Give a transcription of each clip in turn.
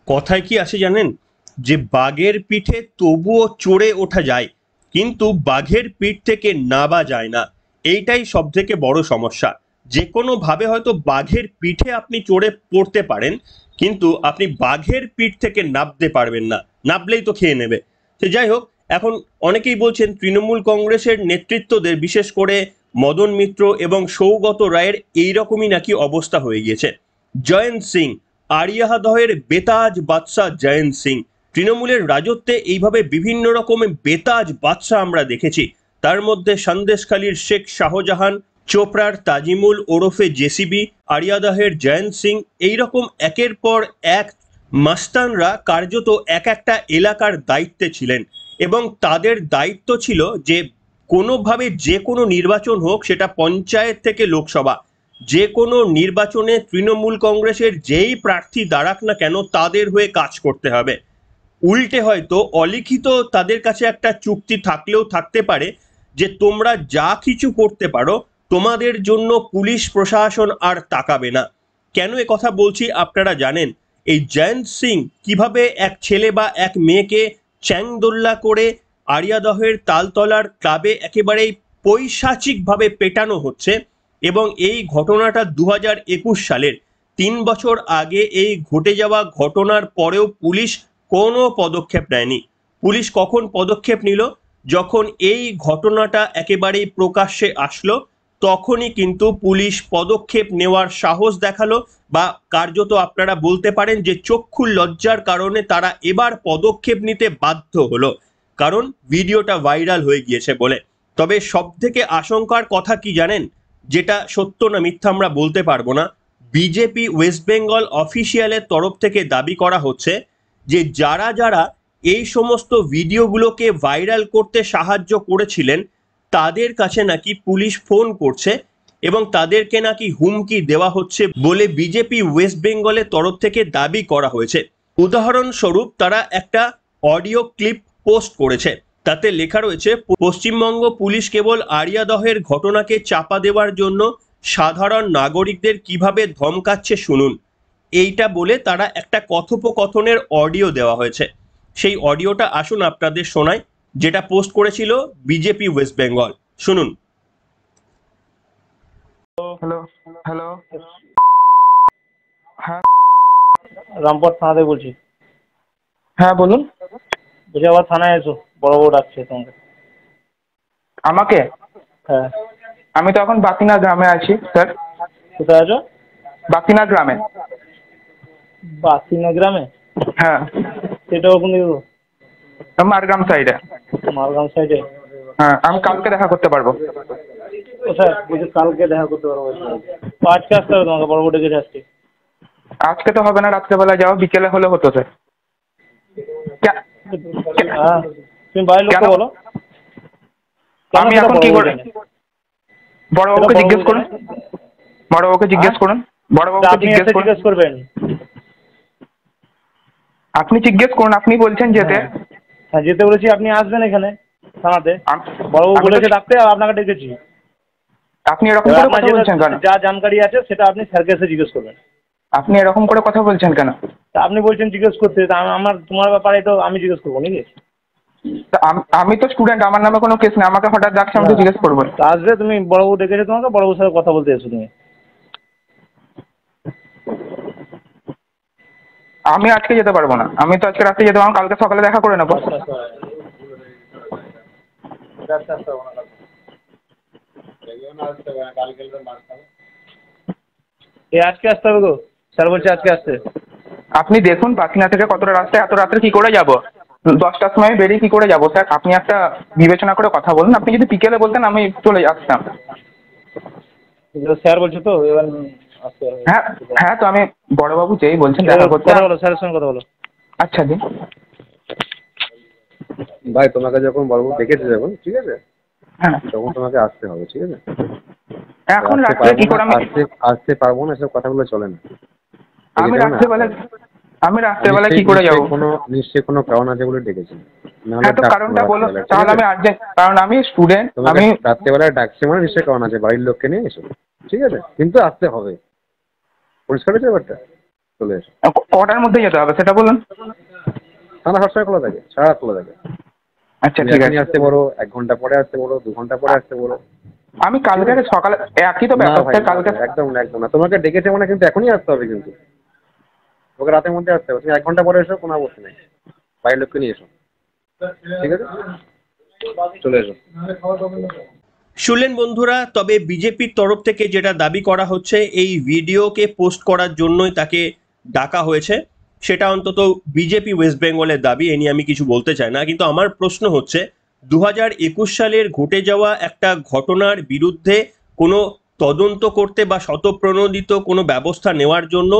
কথায় কি আসে জানেন, যে বাঘের পিঠে তবুও চড়ে ওঠা যায়, কিন্তু বাঘের পিঠ থেকে নাবা যায় না। এইটাই সব থেকে বড় সমস্যা। যে কোনো ভাবে হয়তো বাঘের পিঠে আপনি চড়ে পড়তে পারেন, কিন্তু আপনি বাঘের পিঠ থেকে নাবতে পারবেন না। নাবলেই তো খেয়ে নেবে। সে যাই হোক, এখন অনেকেই বলছেন তৃণমূল কংগ্রেসের নেতৃত্বদের, বিশেষ করে মদন মিত্র এবং সৌগত রায়ের এইরকমই নাকি অবস্থা হয়ে গিয়েছে। জয়ন্ত সিং, আরিয়াদহের বেতাজ বাদশাহ জয়ন্ত সিং, তৃণমূলের রাজত্বে এইভাবে বিভিন্ন রকমের বেতাজ বাদশাহ আমরা দেখেছি। তার মধ্যে সন্দেশখালীর শেখ শাহজাহান, চোপড়ার তাজিমুল ওরফে জেসিবি, আরিয়াদহের জয়ন্ত সিং, এইরকম একের পর এক মাস্তানরা কার্যত এক একটা এলাকার দায়িত্বে ছিলেন, এবং তাদের দায়িত্ব ছিল যে কোনোভাবে যে কোনো নির্বাচন হোক, সেটা পঞ্চায়েত থেকে লোকসভা, যে কোনো নির্বাচনে তৃণমূল কংগ্রেসের যেই প্রার্থী দাঁড়াক না কেন তাদের হয়ে কাজ করতে হবে। উল্টে হয়তো অলিখিত তাদের কাছে একটা চুক্তি থাকলেও থাকতে পারে যে তোমরা যা কিছু করতে পারো, তোমাদের জন্য পুলিশ প্রশাসন আর তাকাবে না। কেন এ কথা বলছি আপনারা জানেন? এই জয়ন্ত সিং কিভাবে এক ছেলে বা এক মেয়েকে চ্যাংদোল্লা করে আরিয়াদহের তালতলার ক্লাবে একেবারেই পৈশাচিকভাবে পেটানো হচ্ছে, এবং এই ঘটনাটা 2021 সালের 3 বছর আগে এই ঘটে যাওয়া ঘটনার পরেও পুলিশ কোনো পদক্ষেপ নেয়নি। পুলিশ কখন পদক্ষেপ নিল? যখন এই ঘটনাটা একেবারেই প্রকাশ্যে আসলো, তখনই কিন্তু পুলিশ পদক্ষেপ নেওয়ার সাহস দেখালো, বা কার্যত আপনারা বলতে পারেন যে চক্ষু লজ্জার কারণে তারা এবার পদক্ষেপ নিতে বাধ্য হলো, কারণ ভিডিওটা ভাইরাল হয়ে গিয়েছে বলে। তবে সব থেকে আশঙ্কার কথা কি জানেন, যেটা সত্য না মিথ্যা আমরা বলতে পারবো না, বিজেপি ওয়েস্ট বেঙ্গল অফিসিয়ালের তরফ থেকে দাবি করা হচ্ছে যে যারা যারা এই সমস্ত ভিডিওগুলোকে ভাইরাল করতে সাহায্য করেছিলেন, তাদের কাছে নাকি পুলিশ ফোন করছে এবং তাদেরকে নাকি হুমকি দেওয়া হচ্ছে বলে বিজেপি ওয়েস্ট বেঙ্গলের তরফ থেকে দাবি করা হয়েছে। উদাহরণস্বরূপ তারা একটা অডিও ক্লিপ পোস্ট করেছে, তাতে লেখা রয়েছে, পশ্চিমবঙ্গ পুলিশ কেবল আরিয়াদহের ঘটনাকে চাপা দেওয়ার জন্য সাধারণ নাগরিকদের কিভাবে ধমকাচ্ছে শুনুন। এইটা বলে তারা একটা কথোপকথনের অডিও দেওয়া হয়েছে। সেই অডিওটা আসুন আপনাদের শোনাই, যেটা পোস্ট করেছিল বিজেপি ওয়েস্ট বেঙ্গল। শুনুন। হ্যালো হ্যালো হ্যাঁ রামপুর থানা থেকে বলছি। হ্যাঁ বলুন। বলছি আবার থানায় এসো, বড় বড় ডাকছে তোমাকে। আমাকে? হ্যাঁ। আমি তো এখন বাতিনা গ্রামে আছি স্যার। কোথায় আছো? বাতিনা গ্রামে। বাসিনা গ্রামে? হ্যাঁ, সেটাও কোন দিকে? মারগ্রাম সাইডে। মালগাম সাইডে? হ্যাঁ, আমি কালকে দেখা করতে পারবো। কোথায়? বলছি কালকে দেখা করতে পারবো। তো আজকে আসতে হবে তোমাকে, বড় বড় ডেকেছে আজকে। আজকে তো হবে না, রাত্রেবেলা যাও, বিকেলে হলে হতো স্যার। হ্যাঁ, তুমি বাড়ির লোককে বলো। আমি এখন কি করে? বড়বাবুকে জিজ্ঞেস করুন। বড়বাবুকে জিজ্ঞেস করুন। বড়বাবুকে জিজ্ঞেস করুন। জিজ্ঞেস করবেন। আপনি জিজ্ঞেস করুন, আপনি বলছেন যেতে। হ্যাঁ, যেতে বলেছি, আপনি আসবেন এখানে থানাতে। বড়বাবু বলেছে ডাকতে, আর আপনাকে ডেকেছি। আপনি এরকম করে কথা বলছেন কেন? যা জানকারি আছে সেটা আপনি স্যারকে এসে জিজ্ঞেস করবেন। আপনি এরকম করে কথা বলছেন কেন? তা আপনি বলছেন জিজ্ঞেস করতে, তা আমার তোমার ব্যাপারে তো আমি জিজ্ঞেস করবো নাকি? আমি তো স্টুডেন্ট, আমার নামে কোনো কেস নেই, আমাকে হঠাৎ ডাকছে, আমি তো জিজ্ঞেস করবো। তা আসবে, তুমি বড়বাবু ডেকেছে তোমাকে, বড়বাবুর সাথে কথা বলতে এসো তুমি। আমি আজকে যেতে পারবো না, আমি তো আজকে রাতে যেতে পারবো, কালকে সকালে দেখা করে নেবো। আজকে আসতে হবে গো, স্যার বলছে আজকে আসতে। আপনি দেখুন পাখিনা থেকে কতটা রাস্তা, এত রাত্রে কি করে যাব? 10টার সময় বেরিয়ে কি করে যাব স্যার? আপনি একটা বিবেচনা করে কথা বলুন। আপনি যদি বিকেলে বলতেন আমি চলে আসতাম। স্যার বলছে তো এবার আসতে হবে। হ্যাঁ হ্যাঁ, তো আমি বড়বাবু যেই বলছেন দেখা করতে। কথা বলো, স্যারের সঙ্গে কথা বলো। আচ্ছা দিন। ভাই তোমাকে যখন বড়বাবু ডেকেছে যখন, ঠিক আছে, হ্যাঁ, তখন তোমাকে আসতে হবে, ঠিক আছে? এখন আসতে রাত্রে পারবো কি না, করে আমি? আসতে পারবো না, এসব কথাগুলো চলে না। আমি রাত্রেবেলা কি করে যাবো? নিশ্চয়ই কোনো কারণ আছে বলে ডেকেছি। হ্যাঁ, তো কারণটা বলো, তাহলে আমি আর্জেন্ট, কারণ আমি স্টুডেন্ট। আমি রাত্রেবেলায় ডাকছে মানে নিশ্চয়ই কারণ আছে, বাড়ির লোককে নিয়ে এসো, ঠিক আছে? কিন্তু আসতে হবে। পরিষ্কার হয়েছে ব্যাপারটা? চলে এসো। কটার মধ্যে যেতে হবে সেটা বলুন। থানা সবসময় খোলা থাকে, সারা রাত খোলা থাকে। আচ্ছা তুমি ঠিক এখনই আছে। আসতে পারো, 1 ঘন্টা পরে আসতে পারো, 2 ঘন্টা পরে আসতে পারো। আমি কালকে সকালে একই তো না ব্যাপার ভাই, স্যার, কালকে একদম না, একদম না। তোমাকে ডেকেছে মানে কিন্তু এখনই আসতে হবে, কিন্তু ওকে রাতের মধ্যে আসতে হবে। তুমি 1 ঘন্টা পরে এসো, কোনো আপত্তি নেই। বাইরের লোককে নিয়ে এসো, ঠিক আছে? চলে এসো। শুনলেন বন্ধুরা, তবে বিজেপির তরফ থেকে যেটা দাবি করা হচ্ছে এই ভিডিওকে পোস্ট করার জন্যই তাকে ডাকা হয়েছে, সেটা অন্তত বিজেপি ওয়েস্ট বেঙ্গলের দাবি। এ নিয়ে আমি কিছু বলতে চাই না, কিন্তু আমার প্রশ্ন হচ্ছে 2021 সালের ঘটে যাওয়া একটা ঘটনার বিরুদ্ধে কোনো তদন্ত করতে বা শতপ্রণোদিত কোনো ব্যবস্থা নেওয়ার জন্য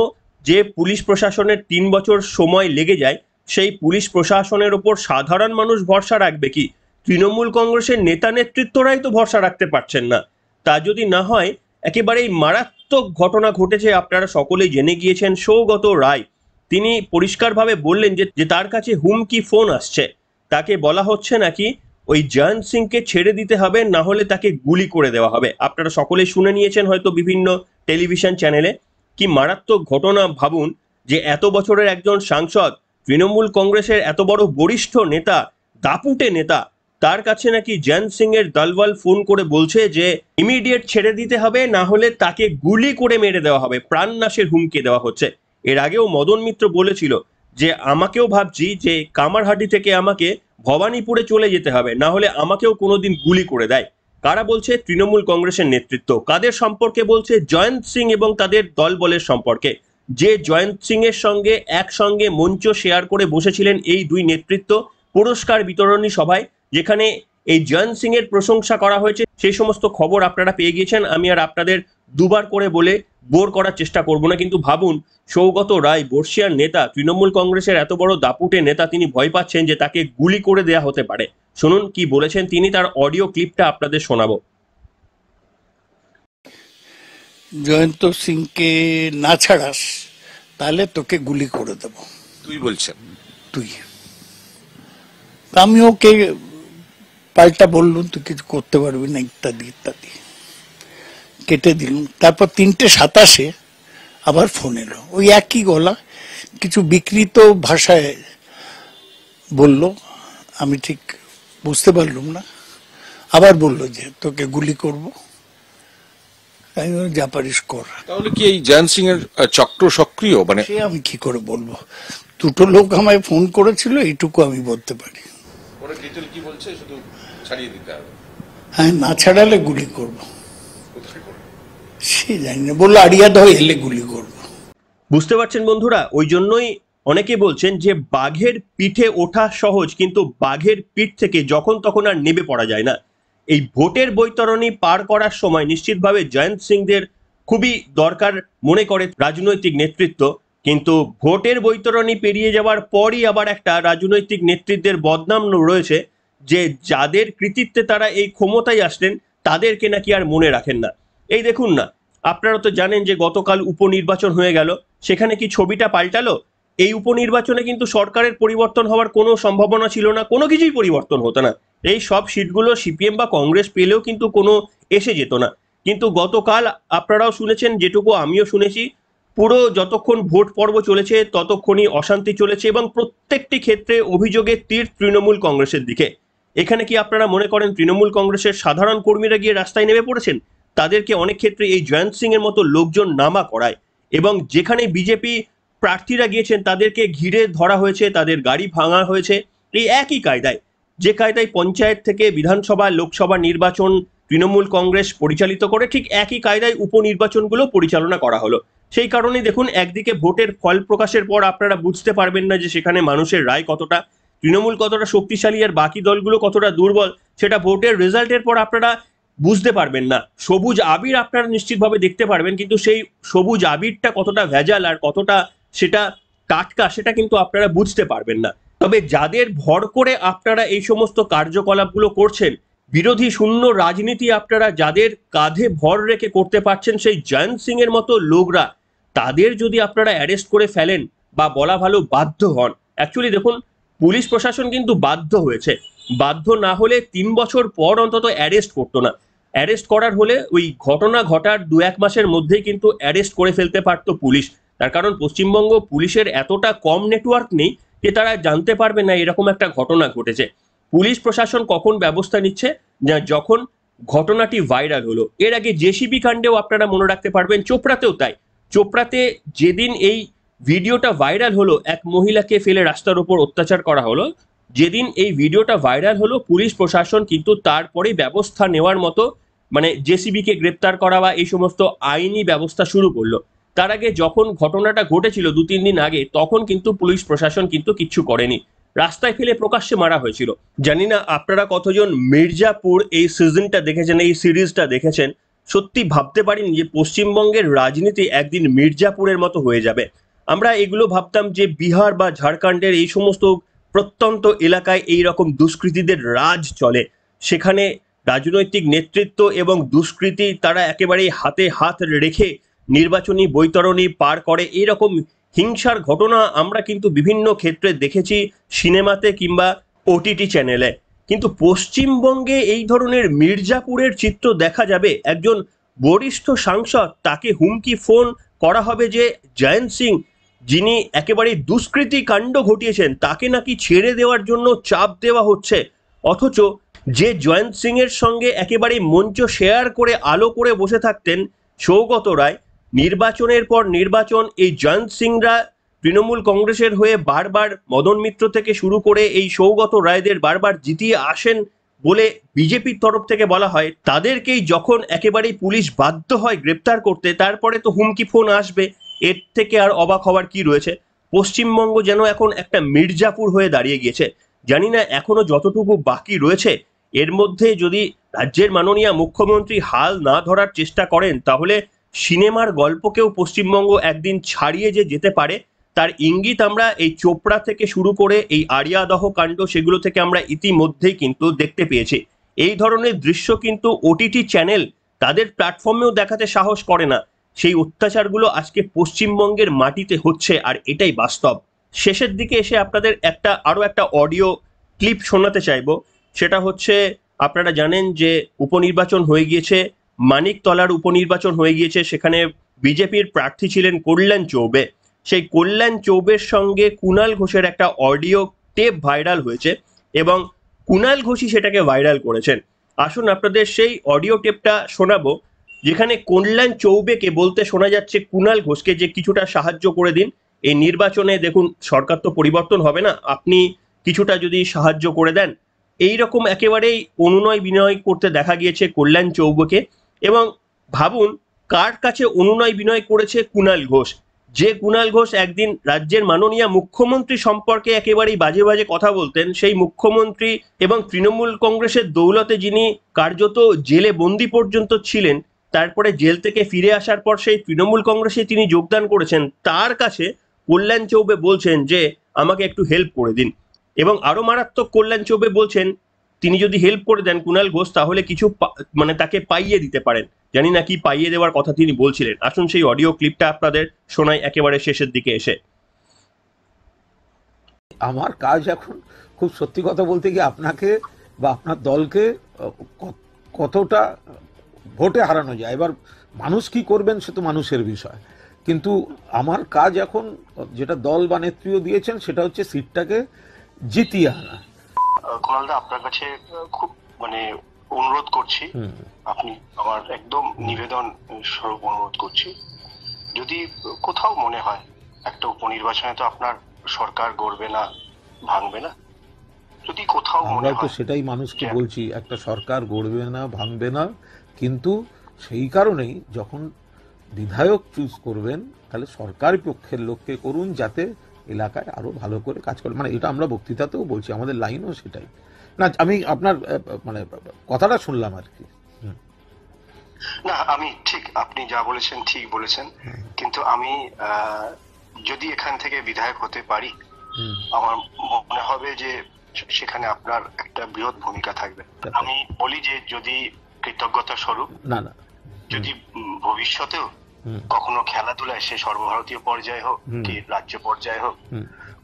যে পুলিশ প্রশাসনের 3 বছর সময় লেগে যায়, সেই পুলিশ প্রশাসনের ওপর সাধারণ মানুষ ভরসা রাখবে কি? তৃণমূল কংগ্রেসের নেতা নেতৃত্বরাই তো ভরসা রাখতে পারছেন না। তা যদি না হয়, একেবারেই মারাত্মক ঘটনা ঘটেছে, আপনারা সকলেই জেনে গিয়েছেন। সৌগত রায় তিনি পরিষ্কারভাবে বললেন যে তার কাছে হুমকি ফোন আসছে, তাকে বলা হচ্ছে নাকি ওই জয়ন্ত সিংকে ছেড়ে দিতে হবে, না হলে তাকে গুলি করে দেওয়া হবে। আপনারা সকলেই শুনে নিয়েছেন হয়তো বিভিন্ন টেলিভিশন চ্যানেলে। কি মারাত্মক ঘটনা ভাবুন, যে এত বছরের একজন সাংসদ, তৃণমূল কংগ্রেসের এত বড় বরিষ্ঠ নেতা, দাপুটে নেতা, তার কাছে নাকি জয়ন্ত সিং এর দলবল ফোন করে বলছে যে ইমিডিয়েট ছেড়ে দিতে হবে, না হলে তাকে গুলি করে মেরে দেওয়া হবে, প্রাণনাশের হুমকি দেওয়া হচ্ছে। এর আগেও মদন মিত্র বলেছিল যে আমাকেও ভাবছি যে কামারহাটি থেকে আমাকে ভবানীপুরে চলে যেতে হবে, না হলে আমাকেও কোনোদিন গুলি করে দেয়। কারা বলছে? তৃণমূল কংগ্রেসের নেতৃত্ব। কাদের সম্পর্কে বলছে? জয়ন্ত সিং এবং তাদের দলবলের সম্পর্কে। যে জয়ন্ত সিং এর সঙ্গে একসঙ্গে মঞ্চ শেয়ার করে বসেছিলেন এই দুই নেতৃত্ব পুরস্কার বিতরণী সভায়, যেখানে এই জয়ন্ত সিং এর প্রশংসা করা হয়েছে, সেই সমস্ত খবর আপনারা পেয়ে গিয়েছেন। আমি আর আপনাদের দুবার করে বলে বোর করার চেষ্টা করব না, কিন্তু ভাবুন, সৌগত রায় বর্ষিয়ার নেতা, তৃণমূল কংগ্রেসের এত বড় দাপুটে নেতা, তিনি ভয় পাচ্ছেন যে তাকে গুলি করে দেয়া হতে পারে। শুনুন কি বলেছেন তিনি, তার অডিও ক্লিপটা আপনাদের শোনাবো। জয়ন্ত সিংকে না ছাড়াস তাহলে তোকে গুলি করে দেব। তুই বলছেন? তুই। আমি ওকে পাল্টা বললুম তুই কিছু করতে পারবি না, ইত্যাদি ইত্যাদি, কেটে দিলুম। তারপর 3:27 আবার ফোন এলো, ওই একই গলা, কিছু বিকৃত ভাষায় বলল, আমি ঠিক বুঝতে পারলুম না। আবার বলল যে তোকে গুলি করব। আমি বললাম, যা পারিস কর। তাহলে কি এই জয়ন্ত সিং এর চক্র সক্রিয়? মানে সে আমি কি করে বলবো, দুটো লোক আমায় ফোন করেছিল, এইটুকু আমি বলতে পারি। ওরা ডিটেল কি বলছে? শুধু ছাড়িয়ে দিতে হবে? হ্যাঁ, না ছাড়ালে গুলি করব। সে জানি না, বললো আড়িয়াদ হয়ে এলে গুলি করব। বুঝতে পারছেন বন্ধুরা, ওই জন্যই অনেকে বলছেন যে বাঘের পিঠে ওঠা সহজ, কিন্তু বাঘের পিঠ থেকে যখন তখন আর নেবে পড়া যায় না। এই ভোটের বৈতরণী পার করার সময় নিশ্চিতভাবে জয়ন্ত সিংদের খুবই দরকার মনে করে রাজনৈতিক নেতৃত্ব, কিন্তু ভোটের বৈতরণী পেরিয়ে যাওয়ার পরই আবার একটা রাজনৈতিক নেতৃত্বের বদনাম রয়েছে, যে যাদের কৃতিত্বে তারা এই ক্ষমতায় আসলেন তাদেরকে নাকি আর মনে রাখেন না। এই দেখুন না, আপনারা তো জানেন যে গতকাল উপনির্বাচন হয়ে গেল, সেখানে কি ছবিটা পাল্টালো? এই উপনির্বাচনে কিন্তু সরকারের পরিবর্তন হওয়ার কোনো সম্ভাবনা ছিল না, কোনো কিছুই পরিবর্তন হতো না। এই সব সিটগুলো সিপিএম বা কংগ্রেস পেলেও কিন্তু কোনো এসে যেত না। কিন্তু গতকাল আপনারাও শুনেছেন, যেটুকু আমিও শুনেছি, পুরো যতক্ষণ ভোট পর্ব চলেছে ততক্ষণই অশান্তি চলেছে, এবং প্রত্যেকটি ক্ষেত্রে অভিযোগের তীর তৃণমূল কংগ্রেসের দিকে। এখানে কি আপনারা মনে করেন তৃণমূল কংগ্রেসের সাধারণ কর্মীরা গিয়ে রাস্তায় নেমে পড়েছেন? তাদেরকে অনেক ক্ষেত্রে এই জয়ন্ত সিং এর মতো লোকজন নামা করায়, এবং যেখানে বিজেপি প্রার্থীরা গিয়েছেন তাদেরকে ঘিরে ধরা হয়েছে, তাদের গাড়ি ভাঙা হয়েছে। এই একই কায়দায়, যে কায়দায় পঞ্চায়েত থেকে বিধানসভা লোকসভা নির্বাচন তৃণমূল কংগ্রেস পরিচালিত করে, ঠিক একই কায়দায় উপনির্বাচনগুলো পরিচালনা করা হলো। সেই কারণেই দেখুন, একদিকে ভোটের ফল প্রকাশের পর আপনারা বুঝতে পারবেন না যে সেখানে মানুষের রায় কতটা, তৃণমূল কতটা শক্তিশালী আর বাকি দলগুলো কতটা দুর্বল, সেটা ভোটের রেজাল্টের পর আপনারা বুঝতে পারবেন না। সবুজ আবির আপনারা নিশ্চিতভাবে দেখতে পারবেন, কিন্তু সেই সবুজ আবিরটা কতটা ভেজাল আর কতটা সেটা টাটকা, সেটা কিন্তু আপনারা বুঝতে পারবেন না। তবে যাদের ভর করে আপনারা এই সমস্ত কার্যকলাপগুলো করছেন, বিরোধী শূন্য রাজনীতি আপনারা যাদের কাঁধে ভর রেখে করতে পারছেন, সেই জয়ন্ত সিং এর মতো লোকরা, তাদের যদি আপনারা অ্যারেস্ট করে ফেলেন বা বলা ভালো বাধ্য হন, অ্যাকচুয়ালি দেখুন, পুলিশ প্রশাসন কিন্তু বাধ্য হয়েছে। বাধ্য না হলে 3 বছর পর অন্তত অ্যারেস্ট করতো না। অ্যারেস্ট করার হলে ওই ঘটনা ঘটার 2-1 মাসের মধ্যেই কিন্তু অ্যারেস্ট করে ফেলতে পারতো পুলিশ। তার কারণ পশ্চিমবঙ্গ পুলিশের এতটা কম নেটওয়ার্ক নেই যে তারা জানতে পারবে না এরকম একটা ঘটনা ঘটেছে। পুলিশ প্রশাসন কখন ব্যবস্থা নিচ্ছে, যখন ঘটনাটি ভাইরাল হলো। এর আগে জেসিবি কাণ্ডেও আপনারা মনে রাখতে পারবেন, চোপড়াতেও তাই। চোপড়াতে যেদিন এই ভিডিওটা ভাইরাল হলো, এক মহিলাকে ফেলে রাস্তার উপর অত্যাচার করা হলো, যেদিন এই ভিডিওটা ভাইরাল হলো পুলিশ প্রশাসন কিন্তু তারপরে ব্যবস্থা নেওয়ার মতো মানে জেসিবিকে গ্রেপ্তার করা বা এই সমস্ত আইনি ব্যবস্থা শুরু করলো। তার আগে যখন ঘটনাটা ঘটেছিল 2-3 দিন আগে, তখন কিন্তু পুলিশ প্রশাসন কিন্তু কিচ্ছু করেনি, রাস্তায় ফেলে প্রকাশ্যে মারা হয়েছিল। জানি না আপনারা কতজন মির্জাপুর এই সিজনটা দেখেছেন, এই সিরিজটা দেখেছেন। সত্যি ভাবতে পারিনি যে পশ্চিমবঙ্গের রাজনীতি একদিন মির্জাপুরের মতো হয়ে যাবে। আমরা এগুলো ভাবতাম যে বিহার বা ঝাড়খণ্ডের এই সমস্ত প্রত্যন্ত এলাকায় এই রকম দুষ্কৃতীদের রাজ চলে, সেখানে রাজনৈতিক নেতৃত্ব এবং দুষ্কৃতী তারা একেবারেই হাতে হাত রেখে নির্বাচনী বৈতরণী পার করে। এইরকম হিংসার ঘটনা আমরা কিন্তু বিভিন্ন ক্ষেত্রে দেখেছি সিনেমাতে কিংবা ওটিটি চ্যানেলে। কিন্তু পশ্চিমবঙ্গে এই ধরনের মির্জাপুরের চিত্র দেখা যাবে। একজন বরিষ্ঠ সাংসদ, তাকে হুমকি ফোন করা হবে যে জয়ন্ত সিং, যিনি একেবারে দুষ্কৃতী কাণ্ড ঘটিয়েছেন, তাকে নাকি ছেড়ে দেওয়ার জন্য চাপ দেওয়া হচ্ছে। অথচ যে জয়ন্ত সিং এর সঙ্গে একেবারে মঞ্চ শেয়ার করে আলো করে বসে থাকতেন সৌগত রায়, নির্বাচনের পর নির্বাচন এই জয়ন্ত সিংরা তৃণমূল কংগ্রেসের হয়ে বারবার মদন মিত্র থেকে শুরু করে এই সৌগত রায়দের বারবার জিতিয়ে আসেন বলে বিজেপির তরফ থেকে বলা হয়, তাদেরকেই যখন একেবারেই পুলিশ বাধ্য হয় গ্রেপ্তার করতে, তারপরে তো হুমকি ফোন আসবে। এর থেকে আর অবাক হওয়ার কি রয়েছে? পশ্চিমবঙ্গ যেন এখন একটা মির্জাপুর হয়ে দাঁড়িয়ে গিয়েছে। জানি না এখনো যতটুকু বাকি রয়েছে, এর মধ্যে যদি রাজ্যের মাননীয় মুখ্যমন্ত্রী হাল না ধরার চেষ্টা করেন, তাহলে সিনেমার গল্পকেও পশ্চিমবঙ্গ একদিন ছাড়িয়ে যে যেতে পারে, তার ইঙ্গিত আমরা এই চোপড়া থেকে শুরু করে এই আরিয়াদহ কাণ্ড, সেগুলো থেকে আমরা ইতিমধ্যেই কিন্তু দেখতে পেয়েছি। এই ধরনের দৃশ্য কিন্তু ওটিটি চ্যানেল তাদের প্ল্যাটফর্মেও দেখাতে সাহস করে না। সেই অত্যাচারগুলো আজকে পশ্চিমবঙ্গের মাটিতে হচ্ছে, আর এটাই বাস্তব। শেষের দিকে এসে আপনাদের আরো একটা অডিও ক্লিপ শোনাতে চাইবো। সেটা হচ্ছে, আপনারা জানেন যে উপনির্বাচন হয়ে গিয়েছে, মানিকতলার উপনির্বাচন হয়ে গিয়েছে। সেখানে বিজেপির প্রার্থী ছিলেন কল্যাণ চৌবে। সেই কল্যাণ চৌবের সঙ্গে কুণাল ঘোষের একটা অডিও টেপ ভাইরাল হয়েছে এবং কুণাল ঘোষই সেটাকে ভাইরাল করেছেন। আসুন আপনাদের সেই অডিও টেপটা শোনাবো, যেখানে কল্যাণ চৌবেকে বলতে শোনা যাচ্ছে কুণাল ঘোষকে যে কিছুটা সাহায্য করে দিন এই নির্বাচনে। দেখুন, সরকার তো পরিবর্তন হবে না, আপনি কিছুটা যদি সাহায্য করে দেন। এইরকম একেবারেই অনুনয় বিনয় করতে দেখা গিয়েছে কল্যাণ চৌবেকে। এবং ভাবুন কার কাছে অনুনয় বিনয় করেছে কুণাল ঘোষ, যে কুণাল ঘোষ একদিন রাজ্যের মাননীয় মুখ্যমন্ত্রী সম্পর্কে একেবারেই বাজে বাজে কথা বলতেন। সেই মুখ্যমন্ত্রী এবং তৃণমূল কংগ্রেসের দৌলতে যিনি কার্যত জেলে বন্দি পর্যন্ত ছিলেন, তারপরে জেল থেকে ফিরে আসার পর সেই তৃণমূল কংগ্রেসে তিনি যোগদান করেছেন, তার কাছে কল্যাণ চৌবে বলছেন যে আমাকে একটু হেল্প করে দিন। এবং আরো মারাত্মক, কল্যাণ চৌবে বলছেন তিনি যদি হেল্প করে দেন কুণাল ঘোষ, তাহলে কিছু তাকে পাইয়ে দিতে পারেন। জানি না কি পাইয়ে দেওয়ার কথা তিনি বলছিলেন। আসুন সেই অডিও ক্লিপটা আপনাদের শোনাই একেবারে শেষের দিকে এসে। আমার কাজ এখন খুব সত্যি কথা বলতে গিয়ে আপনাকে বা আপনার দলকে কতটা ভোটে হারানো যায়, এবার মানুষ কি করবেন সে তো মানুষের বিষয়, কিন্তু আমার কাজ এখন যেটা দল বা নেত্রীও দিয়েছেন সেটা হচ্ছে সিটটাকে জিতিয়ে আনা। কুণালদা, আপনার কাছে খুব অনুরোধ করছি, আপনি আমার একদম নিবেদন স্বরূপ অনুরোধ করছি, যদি কোথাও মনে হয় একটা উপনির্বাচনে তো আপনার সরকার গড়বে না, ভাঙবে না, যদি কোথাও মনে হয়, তো সেটাই মানুষকে বলছি, একটা সরকার গড়বে না, ভাঙবে না, কিন্তু সেই কারণেই যখন বিধায়ক চুজ করবেন তাহলে সরকারি পক্ষের লোককে করুন, যাতে এলাকায় আরো ভালো করে কাজ করে। এটা আমরা বক্তৃতাতেও বলছি, আমাদের লাইনও সেটাই। না, আমি আপনার কথাটা শুনলাম আর কি। না, আমি ঠিক, আপনি যা বলেছেন ঠিক বলেছেন, কিন্তু আমি যদি এখান থেকে বিধায়ক হতে পারি, আমার মনে হবে যে সেখানে আপনার একটা বৃহৎ ভূমিকা থাকবে। আমি বলি যে যদি কৃতজ্ঞতা স্বরূপ, না যদি ভবিষ্যতেও কখনো খেলাধুলায়, সে সর্বভারতীয় পর্যায়ে হোক কি রাজ্য পর্যায়ে হোক,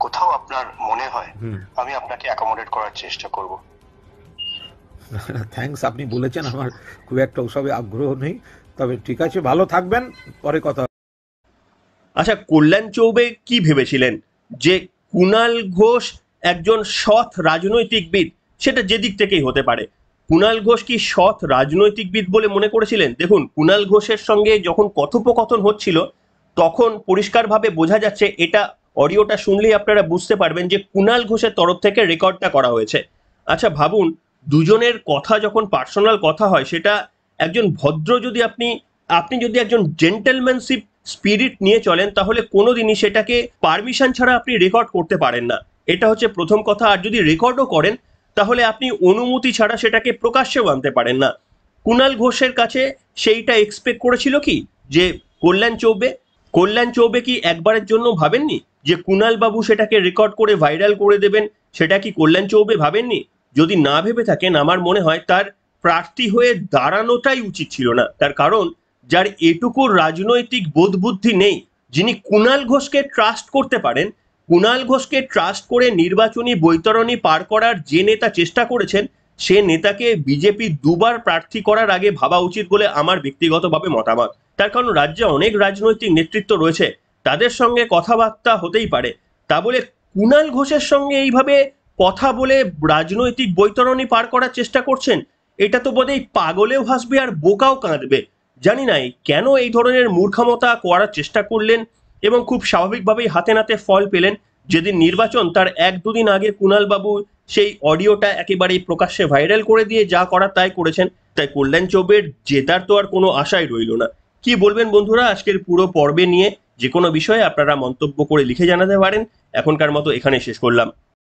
কোথাও আপনার মনে হয়, আমি আপনাকে অ্যাকোমোডেট করার চেষ্টা করব। থ্যাঙ্কস, আপনি বলেছেন, আমার খুব একটা ওসবে আগ্রহ নেই, তবে ঠিক আছে, ভালো থাকবেন, পরে কথা। আচ্ছা, কল্যাণ চৌবে কি ভেবেছিলেন যে কুণাল ঘোষ একজন সৎ রাজনৈতিকবিদ? সেটা যেদিক থেকেই হতে পারে। কুণাল ঘোষ কি সৎ রাজনৈতিকবিদ বলে মনে করেছিলেন? দেখুন, কুণাল ঘোষের সঙ্গে যখন কথোপকথন হচ্ছিল তখন পরিষ্কারভাবে বোঝা যাচ্ছে, এটা অডিওটা শুনলেই আপনারা বুঝতে পারবেন যে কুণাল ঘোষের তরফ থেকে রেকর্ডটা করা হয়েছে। আচ্ছা ভাবুন, দুজনের কথা যখন পার্সোনাল কথা হয়, সেটা একজন ভদ্র যদি আপনি যদি একজন জেন্টেলম্যানশিপ স্পিরিট নিয়ে চলেন, তাহলে কোনোদিনই সেটাকে পারমিশন ছাড়া আপনি রেকর্ড করতে পারেন না। এটা হচ্ছে প্রথম কথা। আর যদি রেকর্ডও করেন, তাহলে আপনি অনুমতি ছাড়া সেটাকে প্রকাশ্যেও আনতে পারেন না। কুণাল ঘোষের কাছে সেইটা এক্সপেক্ট করেছিল কি যে কল্যাণ চৌবে কি একবারের জন্য ভাবেননি যে কুণাল বাবু সেটাকে রেকর্ড করে ভাইরাল করে দেবেন? সেটা কি কল্যাণ চৌবে ভাবেননি? যদি না ভেবে থাকেন, আমার মনে হয় তার প্রার্থী হয়ে দাঁড়ানোটাই উচিত ছিল না। তার কারণ, যার এটুকু রাজনৈতিক বোধ বুদ্ধি নেই, যিনি কুণাল ঘোষকে ট্রাস্ট করতে পারেন, কুণাল ঘোষকে ট্রাস্ট করে নির্বাচনী বৈতরণী পার করার যে নেতা চেষ্টা করেছেন, সে নেতাকে বিজেপি দুবার প্রার্থী করার আগে ভাবা উচিত বলে আমার ব্যক্তিগতভাবে মতামত। তার কারণ, রাজ্যে অনেক রাজনৈতিক নেতৃত্ব রয়েছে, তাদের সঙ্গে কথাবার্তা হতেই পারে। তা বলে কুণাল ঘোষের সঙ্গে এইভাবে কথা বলে রাজনৈতিক বৈতরণী পার করার চেষ্টা করছেন, এটা তো বোধহয় পাগলেও হাসবে আর বোকাও কাঁদবে। জানি না কেন এই ধরনের মূর্খমতা করার চেষ্টা করলেন, এবং খুব স্বাভাবিকভাবেই হাতে নাতে ফল পেলেন। যেদিন নির্বাচন, তার 1-2 দিন আগে কুণাল বাবু সেই অডিওটা একেবারেই প্রকাশ্যে ভাইরাল করে দিয়ে যা করার তাই করেছেন। তাই কল্যাণ চৌবের জেতার তো আর কোনো আশাই রইল না। কি বলবেন বন্ধুরা আজকের পুরো পর্বে নিয়ে? যে কোনো বিষয়ে আপনারা মন্তব্য করে লিখে জানাতে পারেন। এখনকার মতো এখানে শেষ করলাম।